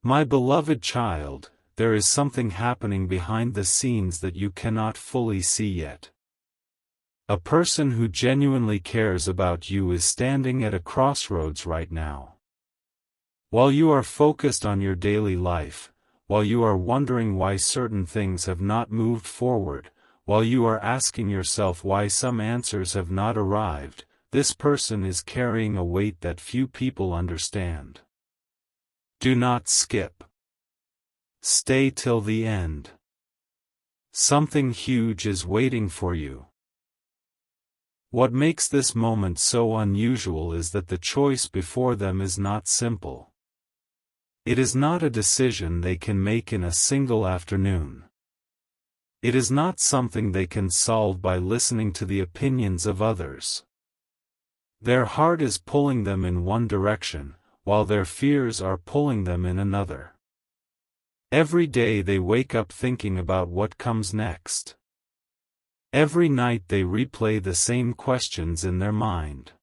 My beloved child, there is something happening behind the scenes that you cannot fully see yet. A person who genuinely cares about you is standing at a crossroads right now. While you are focused on your daily life, while you are wondering why certain things have not moved forward, while you are asking yourself why some answers have not arrived, this person is carrying a weight that few people understand. Do not skip. Stay till the end. Something huge is waiting for you. What makes this moment so unusual is that the choice before them is not simple. It is not a decision they can make in a single afternoon. It is not something they can solve by listening to the opinions of others. Their heart is pulling them in one direction, while their fears are pulling them in another. Every day they wake up thinking about what comes next. Every night they replay the same questions in their mind.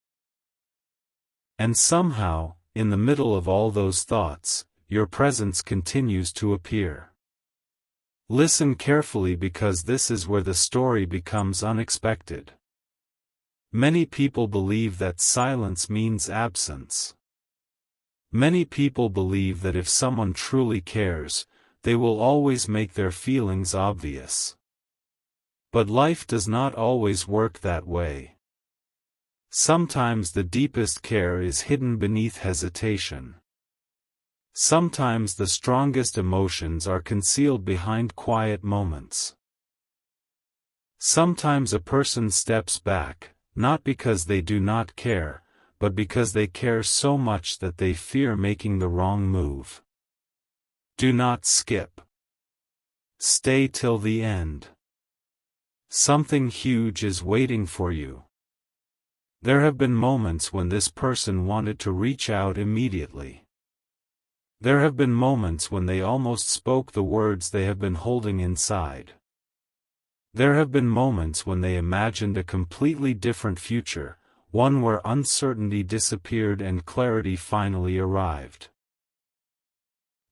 And somehow, in the middle of all those thoughts, your presence continues to appear. Listen carefully because this is where the story becomes unexpected. Many people believe that silence means absence. Many people believe that if someone truly cares, they will always make their feelings obvious. But life does not always work that way. Sometimes the deepest care is hidden beneath hesitation. Sometimes the strongest emotions are concealed behind quiet moments. Sometimes a person steps back, not because they do not care, but because they care so much that they fear making the wrong move. Do not skip. Stay till the end. Something huge is waiting for you. There have been moments when this person wanted to reach out immediately. There have been moments when they almost spoke the words they have been holding inside. There have been moments when they imagined a completely different future, one where uncertainty disappeared and clarity finally arrived.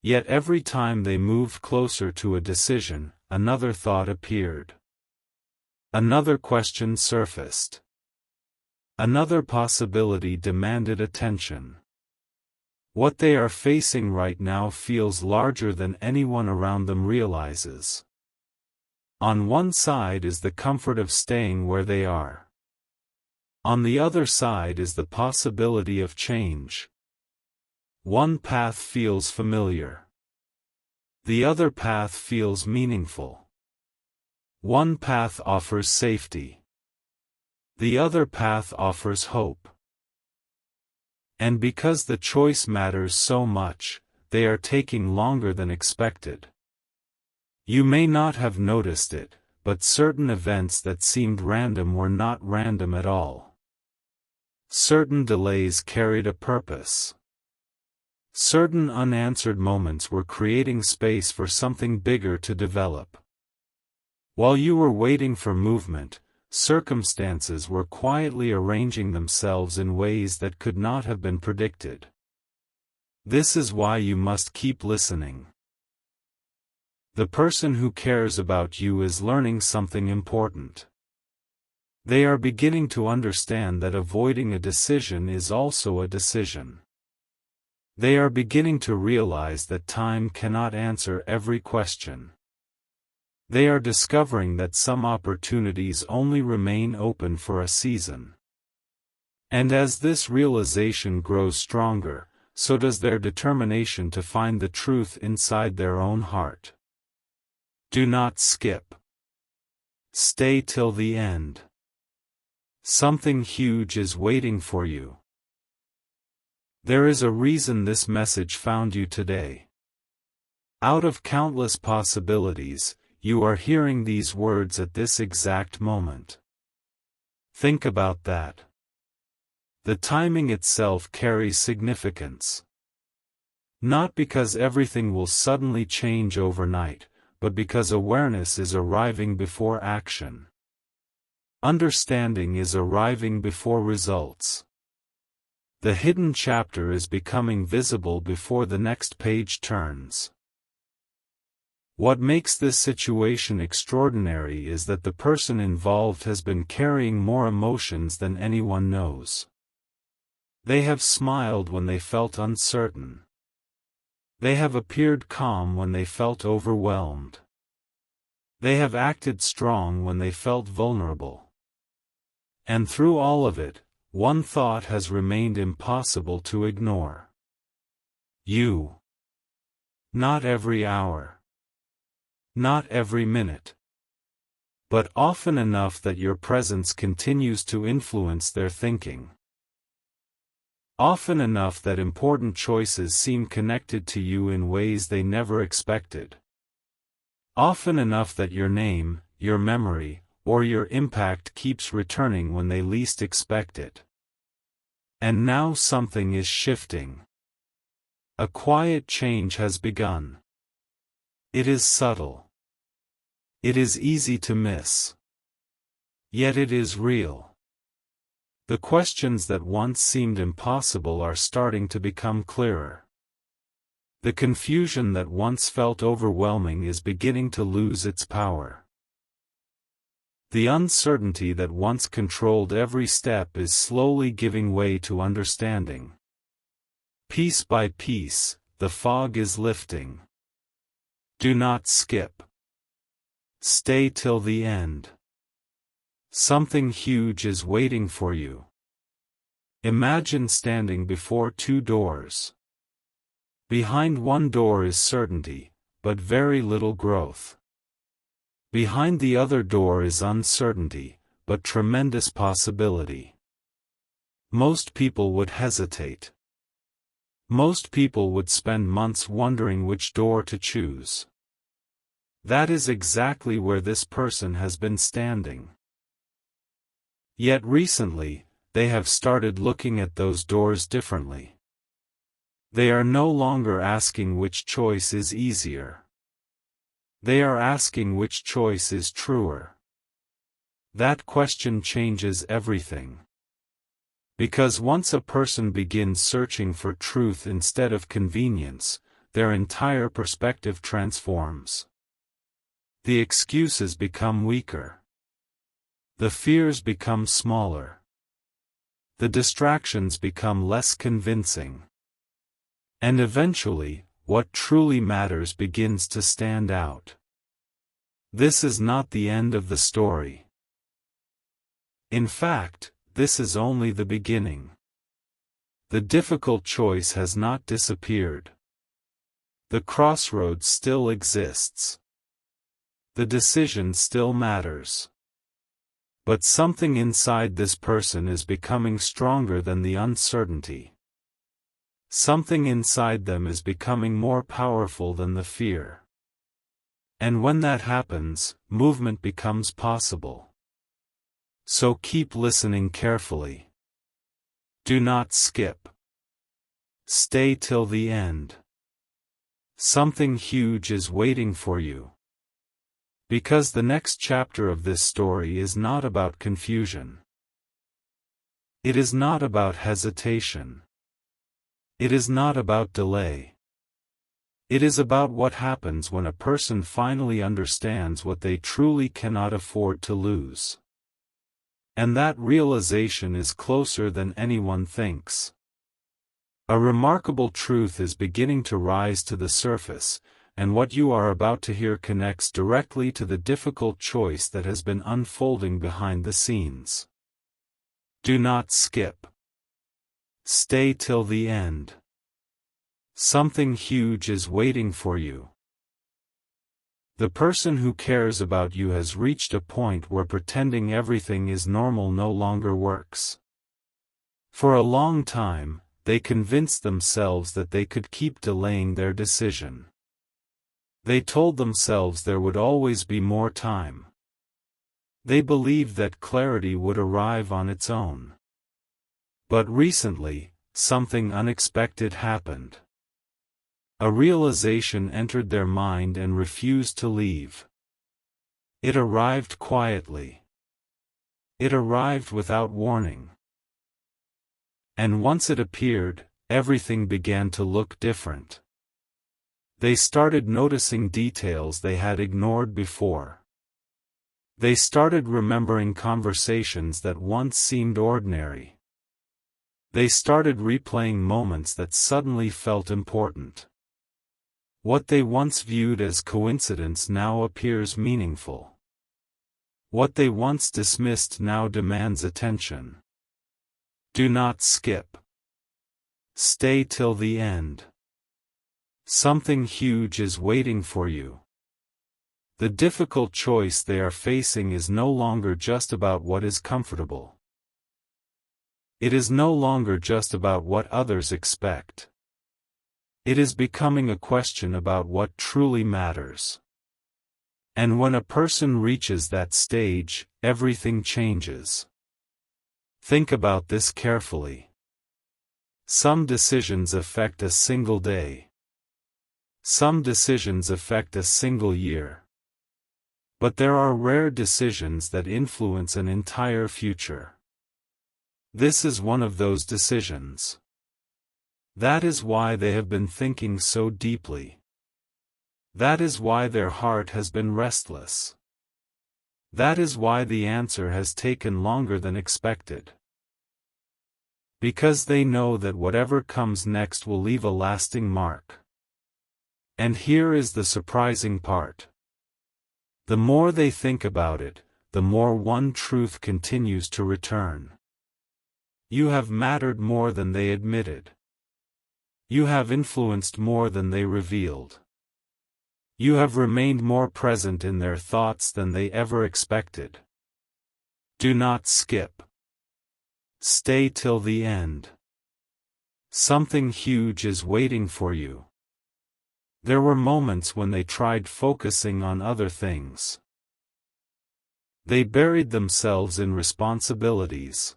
Yet every time they moved closer to a decision, another thought appeared. Another question surfaced. Another possibility demanded attention. What they are facing right now feels larger than anyone around them realizes. On one side is the comfort of staying where they are. On the other side is the possibility of change. One path feels familiar. The other path feels meaningful. One path offers safety. The other path offers hope. And because the choice matters so much, they are taking longer than expected. You may not have noticed it, but certain events that seemed random were not random at all. Certain delays carried a purpose. Certain unanswered moments were creating space for something bigger to develop. While you were waiting for movement, circumstances were quietly arranging themselves in ways that could not have been predicted. This is why you must keep listening. The person who cares about you is learning something important. They are beginning to understand that avoiding a decision is also a decision. They are beginning to realize that time cannot answer every question. They are discovering that some opportunities only remain open for a season. And as this realization grows stronger, so does their determination to find the truth inside their own heart. Do not skip. Stay till the end. Something huge is waiting for you. There is a reason this message found you today. Out of countless possibilities, you are hearing these words at this exact moment. Think about that. The timing itself carries significance. Not because everything will suddenly change overnight, but because awareness is arriving before action. Understanding is arriving before results. The hidden chapter is becoming visible before the next page turns. What makes this situation extraordinary is that the person involved has been carrying more emotions than anyone knows. They have smiled when they felt uncertain. They have appeared calm when they felt overwhelmed. They have acted strong when they felt vulnerable. And through all of it, one thought has remained impossible to ignore. You. Not every hour. Not every minute. But often enough that your presence continues to influence their thinking. Often enough that important choices seem connected to you in ways they never expected. Often enough that your name, your memory, or your impact keeps returning when they least expect it. And now something is shifting. A quiet change has begun. It is subtle. It is easy to miss. Yet it is real. The questions that once seemed impossible are starting to become clearer. The confusion that once felt overwhelming is beginning to lose its power. The uncertainty that once controlled every step is slowly giving way to understanding. Piece by piece, the fog is lifting. Do not skip. Stay till the end. Something huge is waiting for you. Imagine standing before two doors. Behind one door is certainty, but very little growth. Behind the other door is uncertainty, but tremendous possibility. Most people would hesitate. Most people would spend months wondering which door to choose. That is exactly where this person has been standing. Yet recently, they have started looking at those doors differently. They are no longer asking which choice is easier. They are asking which choice is truer. That question changes everything. Because once a person begins searching for truth instead of convenience, their entire perspective transforms. The excuses become weaker. The fears become smaller. The distractions become less convincing. And eventually, what truly matters begins to stand out. This is not the end of the story. In fact, this is only the beginning. The difficult choice has not disappeared. The crossroads still exists. The decision still matters. But something inside this person is becoming stronger than the uncertainty. Something inside them is becoming more powerful than the fear. And when that happens, movement becomes possible. So keep listening carefully. Do not skip. Stay till the end. Something huge is waiting for you. Because the next chapter of this story is not about confusion. It is not about hesitation. It is not about delay. It is about what happens when a person finally understands what they truly cannot afford to lose. And that realization is closer than anyone thinks. A remarkable truth is beginning to rise to the surface, and what you are about to hear connects directly to the difficult choice that has been unfolding behind the scenes. Do not skip. Stay till the end. Something huge is waiting for you. The person who cares about you has reached a point where pretending everything is normal no longer works. For a long time, they convinced themselves that they could keep delaying their decision. They told themselves there would always be more time. They believed that clarity would arrive on its own. But recently, something unexpected happened. A realization entered their mind and refused to leave. It arrived quietly. It arrived without warning. And once it appeared, everything began to look different. They started noticing details they had ignored before. They started remembering conversations that once seemed ordinary. They started replaying moments that suddenly felt important. What they once viewed as coincidence now appears meaningful. What they once dismissed now demands attention. Do not skip. Stay till the end. Something huge is waiting for you. The difficult choice they are facing is no longer just about what is comfortable. It is no longer just about what others expect. It is becoming a question about what truly matters. And when a person reaches that stage, everything changes. Think about this carefully. Some decisions affect a single day. Some decisions affect a single year. But there are rare decisions that influence an entire future. This is one of those decisions. That is why they have been thinking so deeply. That is why their heart has been restless. That is why the answer has taken longer than expected. Because they know that whatever comes next will leave a lasting mark. And here is the surprising part. The more they think about it, the more one truth continues to return. You have mattered more than they admitted. You have influenced more than they revealed. You have remained more present in their thoughts than they ever expected. Do not skip. Stay till the end. Something huge is waiting for you. There were moments when they tried focusing on other things. They buried themselves in responsibilities.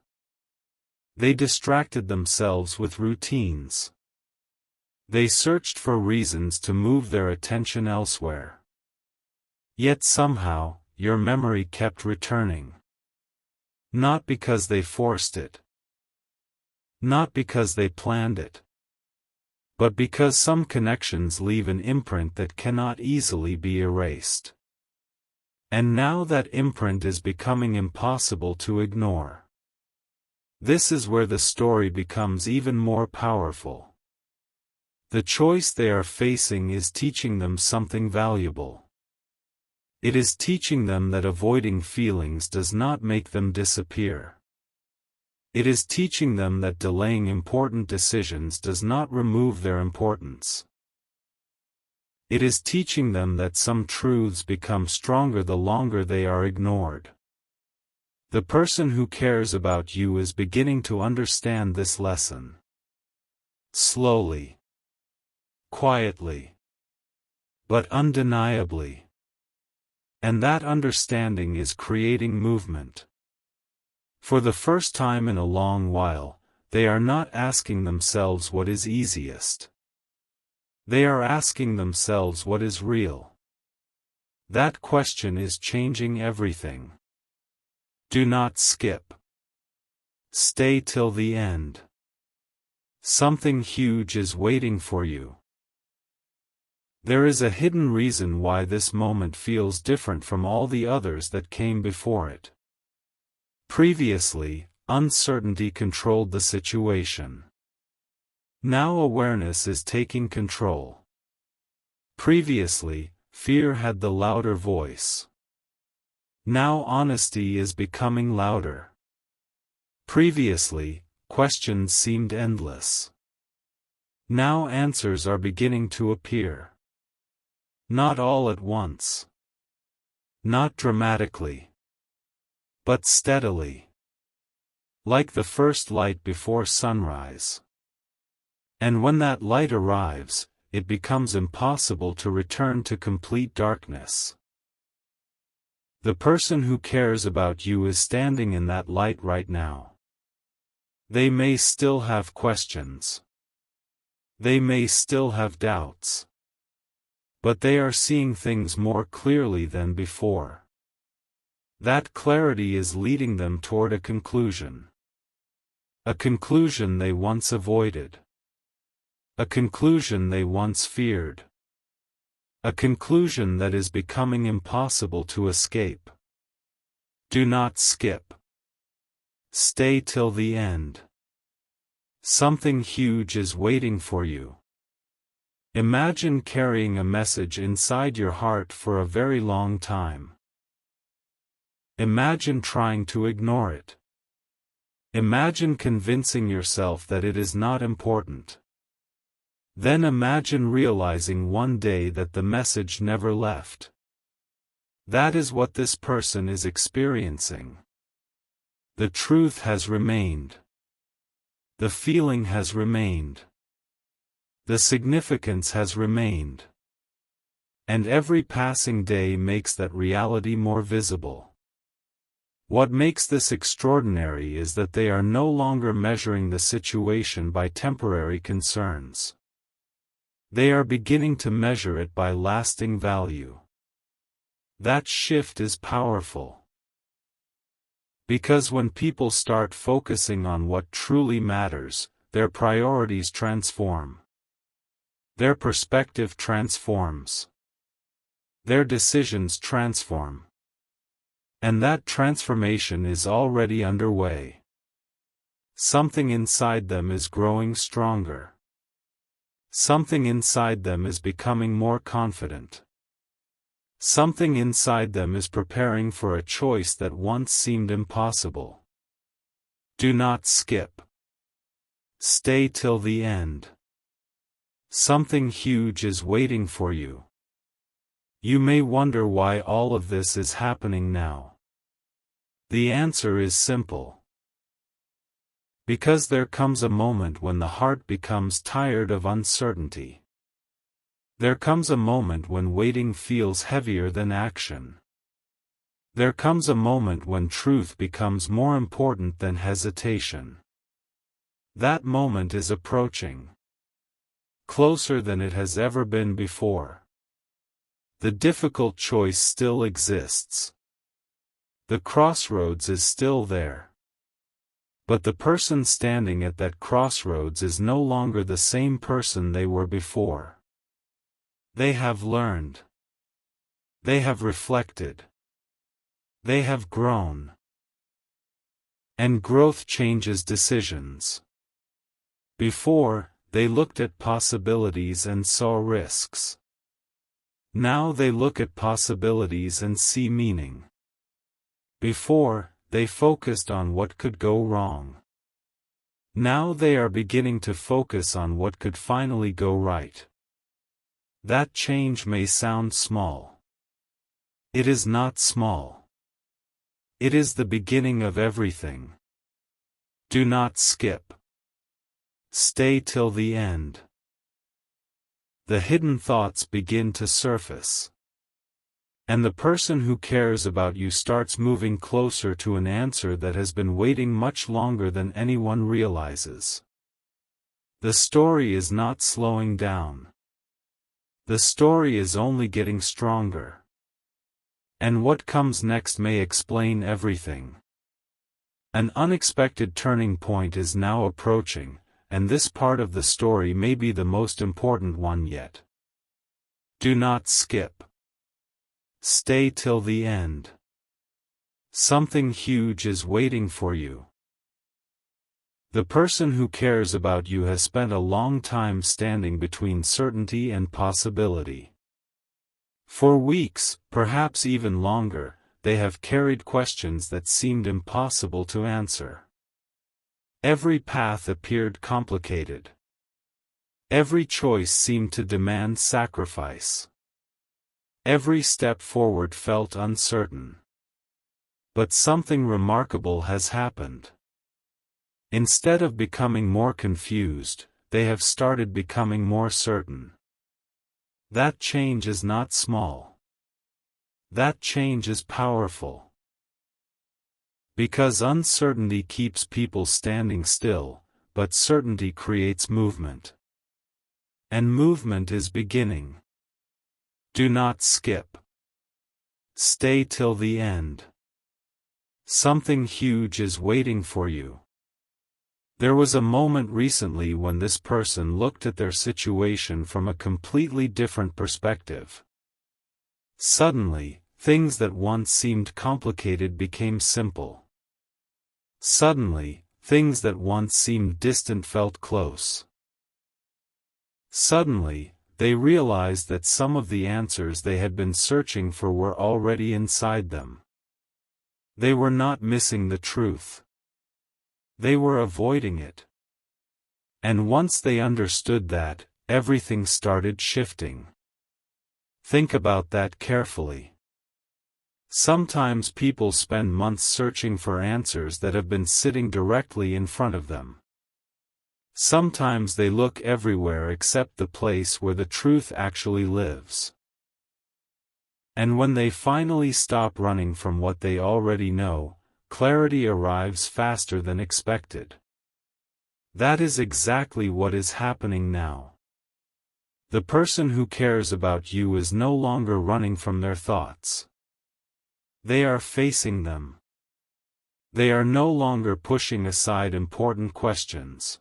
They distracted themselves with routines. They searched for reasons to move their attention elsewhere. Yet somehow, your memory kept returning. Not because they forced it. Not because they planned it. But because some connections leave an imprint that cannot easily be erased. And now that imprint is becoming impossible to ignore. This is where the story becomes even more powerful. The choice they are facing is teaching them something valuable. It is teaching them that avoiding feelings does not make them disappear. It is teaching them that delaying important decisions does not remove their importance. It is teaching them that some truths become stronger the longer they are ignored. The person who cares about you is beginning to understand this lesson. Slowly. Quietly. But undeniably. And that understanding is creating movement. For the first time in a long while, they are not asking themselves what is easiest. They are asking themselves what is real. That question is changing everything. Do not skip. Stay till the end. Something huge is waiting for you. There is a hidden reason why this moment feels different from all the others that came before it. Previously, uncertainty controlled the situation. Now awareness is taking control. Previously, fear had the louder voice. Now honesty is becoming louder. Previously, questions seemed endless. Now answers are beginning to appear. Not all at once. Not dramatically. But steadily. Like the first light before sunrise. And when that light arrives, it becomes impossible to return to complete darkness. The person who cares about you is standing in that light right now. They may still have questions. They may still have doubts. But they are seeing things more clearly than before. That clarity is leading them toward a conclusion. A conclusion they once avoided. A conclusion they once feared. A conclusion that is becoming impossible to escape. Do not skip. Stay till the end. Something huge is waiting for you. Imagine carrying a message inside your heart for a very long time. Imagine trying to ignore it. Imagine convincing yourself that it is not important. Then imagine realizing one day that the message never left. That is what this person is experiencing. The truth has remained. The feeling has remained. The significance has remained. And every passing day makes that reality more visible. What makes this extraordinary is that they are no longer measuring the situation by temporary concerns. They are beginning to measure it by lasting value. That shift is powerful. Because when people start focusing on what truly matters, their priorities transform. Their perspective transforms. Their decisions transform. And that transformation is already underway. Something inside them is growing stronger. Something inside them is becoming more confident. Something inside them is preparing for a choice that once seemed impossible. Do not skip. Stay till the end. Something huge is waiting for you. You may wonder why all of this is happening now. The answer is simple. Because there comes a moment when the heart becomes tired of uncertainty. There comes a moment when waiting feels heavier than action. There comes a moment when truth becomes more important than hesitation. That moment is approaching. Closer than it has ever been before. The difficult choice still exists. The crossroads is still there. But the person standing at that crossroads is no longer the same person they were before. They have learned. They have reflected. They have grown. And growth changes decisions. Before, they looked at possibilities and saw risks. Now they look at possibilities and see meaning. Before, they focused on what could go wrong. Now they are beginning to focus on what could finally go right. That change may sound small. It is not small. It is the beginning of everything. Do not skip. Stay till the end. The hidden thoughts begin to surface. And the person who cares about you starts moving closer to an answer that has been waiting much longer than anyone realizes. The story is not slowing down. The story is only getting stronger. And what comes next may explain everything. An unexpected turning point is now approaching, and this part of the story may be the most important one yet. Do not skip. Stay till the end. Something huge is waiting for you. The person who cares about you has spent a long time standing between certainty and possibility. For weeks, perhaps even longer, they have carried questions that seemed impossible to answer. Every path appeared complicated. Every choice seemed to demand sacrifice. Every step forward felt uncertain. But something remarkable has happened. Instead of becoming more confused, they have started becoming more certain. That change is not small. That change is powerful. Because uncertainty keeps people standing still, but certainty creates movement. And movement is beginning. Do not skip. Stay till the end. Something huge is waiting for you. There was a moment recently when this person looked at their situation from a completely different perspective. Suddenly, things that once seemed complicated became simple. Suddenly, things that once seemed distant felt close. Suddenly, they realized that some of the answers they had been searching for were already inside them. They were not missing the truth. They were avoiding it. And once they understood that, everything started shifting. Think about that carefully. Sometimes people spend months searching for answers that have been sitting directly in front of them. Sometimes they look everywhere except the place where the truth actually lives. And when they finally stop running from what they already know, clarity arrives faster than expected. That is exactly what is happening now. The person who cares about you is no longer running from their thoughts. They are facing them. They are no longer pushing aside important questions.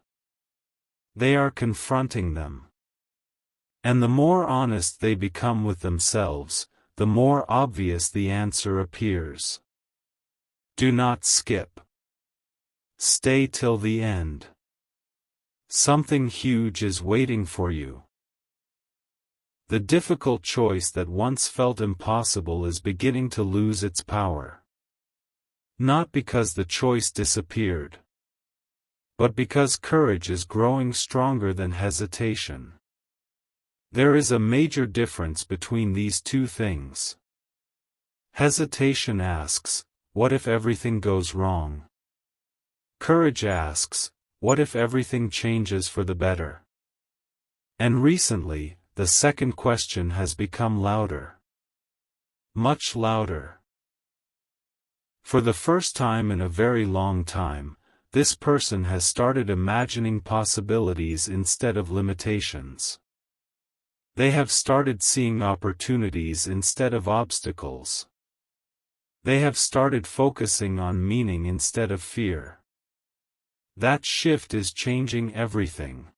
They are confronting them. And the more honest they become with themselves, the more obvious the answer appears. Do not skip. Stay till the end. Something huge is waiting for you. The difficult choice that once felt impossible is beginning to lose its power. Not because the choice disappeared, but because courage is growing stronger than hesitation. There is a major difference between these two things. Hesitation asks, what if everything goes wrong? Courage asks, what if everything changes for the better? And recently, the second question has become louder. Much louder. For the first time in a very long time, this person has started imagining possibilities instead of limitations. They have started seeing opportunities instead of obstacles. They have started focusing on meaning instead of fear. That shift is changing everything.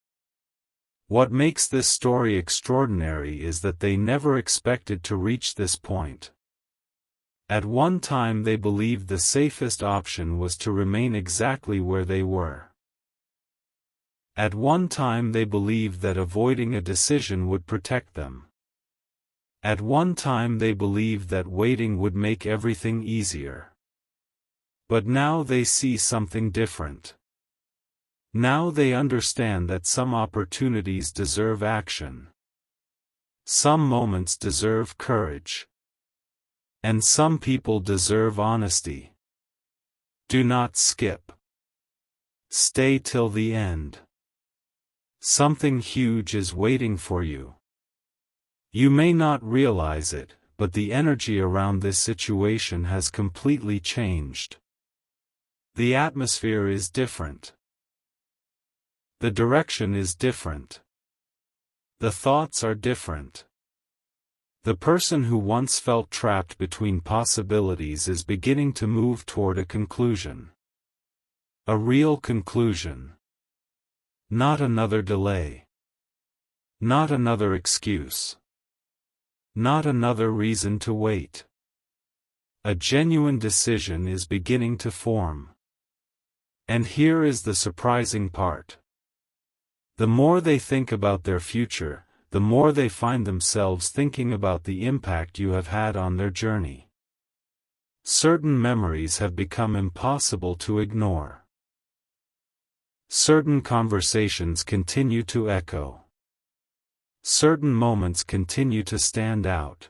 What makes this story extraordinary is that they never expected to reach this point. At one time they believed the safest option was to remain exactly where they were. At one time they believed that avoiding a decision would protect them. At one time they believed that waiting would make everything easier. But now they see something different. Now they understand that some opportunities deserve action. Some moments deserve courage. And some people deserve honesty. Do not skip. Stay till the end. Something huge is waiting for you. You may not realize it, but the energy around this situation has completely changed. The atmosphere is different. The direction is different. The thoughts are different. The person who once felt trapped between possibilities is beginning to move toward a conclusion. A real conclusion. Not another delay. Not another excuse. Not another reason to wait. A genuine decision is beginning to form. And here is the surprising part. The more they think about their future, the more they find themselves thinking about the impact you have had on their journey. Certain memories have become impossible to ignore. Certain conversations continue to echo. Certain moments continue to stand out.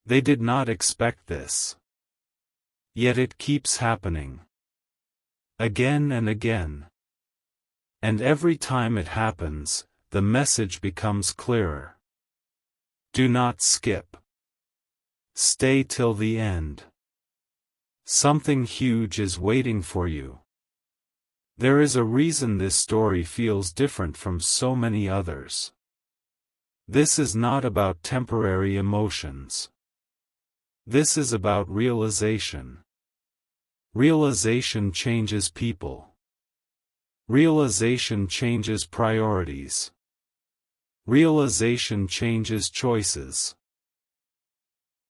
They did not expect this. Yet it keeps happening. Again and again. And every time it happens, the message becomes clearer. Do not skip. Stay till the end. Something huge is waiting for you. There is a reason this story feels different from so many others. This is not about temporary emotions. This is about realization. Realization changes people. Realization changes priorities. Realization changes choices.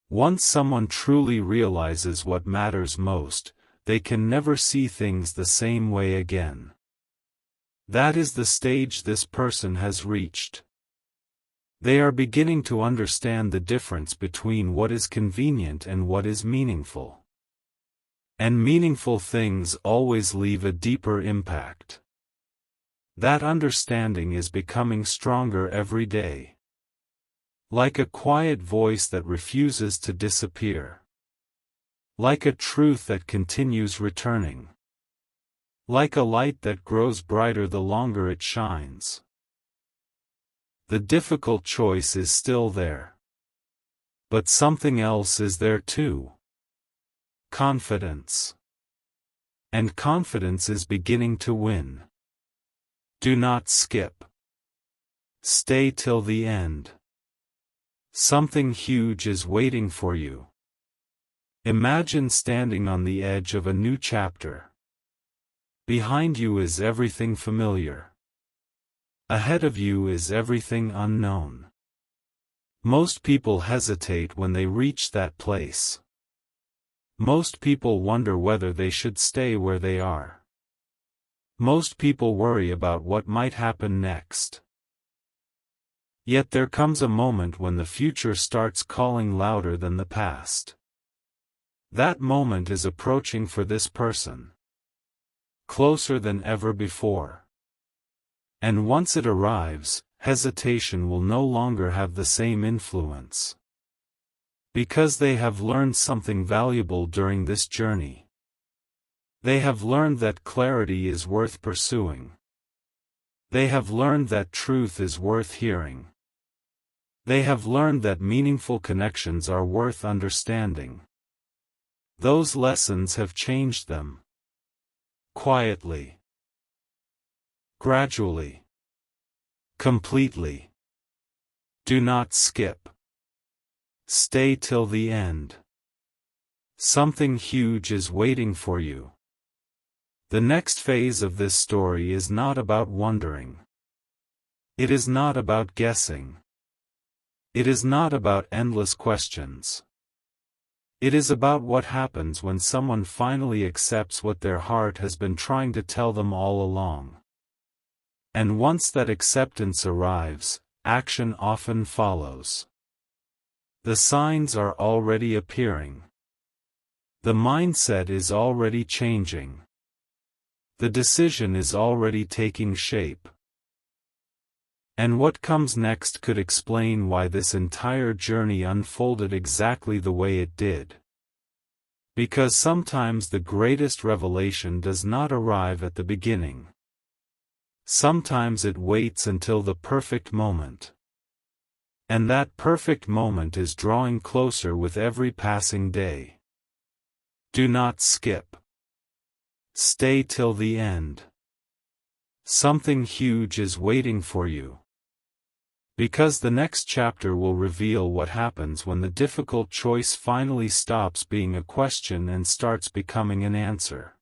Once someone truly realizes what matters most, they can never see things the same way again. That is the stage this person has reached. They are beginning to understand the difference between what is convenient and what is meaningful. And meaningful things always leave a deeper impact. That understanding is becoming stronger every day. Like a quiet voice that refuses to disappear. Like a truth that continues returning. Like a light that grows brighter the longer it shines. The difficult choice is still there. But something else is there too. Confidence. And confidence is beginning to win. Do not skip. Stay till the end. Something huge is waiting for you. Imagine standing on the edge of a new chapter. Behind you is everything familiar. Ahead of you is everything unknown. Most people hesitate when they reach that place. Most people wonder whether they should stay where they are. Most people worry about what might happen next. Yet there comes a moment when the future starts calling louder than the past. That moment is approaching for this person. Closer than ever before. And once it arrives, hesitation will no longer have the same influence. Because they have learned something valuable during this journey. They have learned that clarity is worth pursuing. They have learned that truth is worth hearing. They have learned that meaningful connections are worth understanding. Those lessons have changed them. Quietly. Gradually. Completely. Do not skip. Stay till the end. Something huge is waiting for you. The next phase of this story is not about wondering. It is not about guessing. It is not about endless questions. It is about what happens when someone finally accepts what their heart has been trying to tell them all along. And once that acceptance arrives, action often follows. The signs are already appearing. The mindset is already changing. The decision is already taking shape. And what comes next could explain why this entire journey unfolded exactly the way it did. Because sometimes the greatest revelation does not arrive at the beginning. Sometimes it waits until the perfect moment. And that perfect moment is drawing closer with every passing day. Do not skip. Stay till the end. Something huge is waiting for you. Because the next chapter will reveal what happens when the difficult choice finally stops being a question and starts becoming an answer.